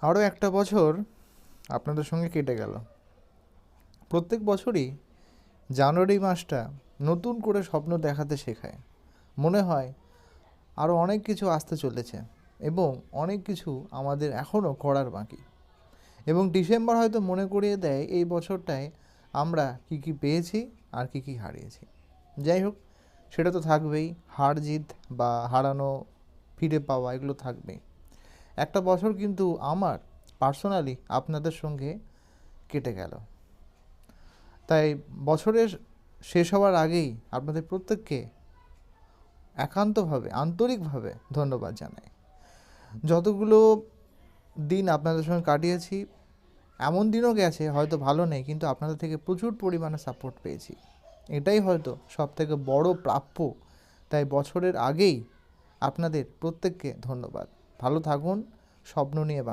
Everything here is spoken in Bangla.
আরও একটা বছর আপনাদের সঙ্গে কেটে গেল। প্রত্যেক বছরই জানুয়ারি মাসটা নতুন করে স্বপ্ন দেখাতে শেখায়। মনে হয় আরও অনেক কিছু আসতে চলেছে এবং অনেক কিছু আমাদের এখনও করার বাকি। এবং ডিসেম্বর হয়তো মনে করিয়ে দেয় এই বছরটায় আমরা কি কি পেয়েছি আর কি কি হারিয়েছি। যাই হোক, সেটা তো থাকবেই, হার জিত বা হারানো, ফিরে পাওয়া, এগুলো থাকবেই। একটা বছর কিন্তু আমার পার্সোনালি আপনাদের সঙ্গে কেটে গেল। তাই বছরের শেষ হওয়ার আগেই আপনাদের প্রত্যেককে একান্তভাবে, আন্তরিকভাবে ধন্যবাদ জানাই। যতগুলো দিন আপনাদের সঙ্গে কাটিয়েছি, এমন দিনও গেছে হয়তো ভালো নেই, কিন্তু আপনাদের থেকে প্রচুর পরিমাণে সাপোর্ট পেয়েছি। এটাই হয়তো সবথেকে বড় প্রাপ্য। তাই বছরের আগেই আপনাদের প্রত্যেককে ধন্যবাদ। ভালো থাকুন, স্বপ্ন নিয়ে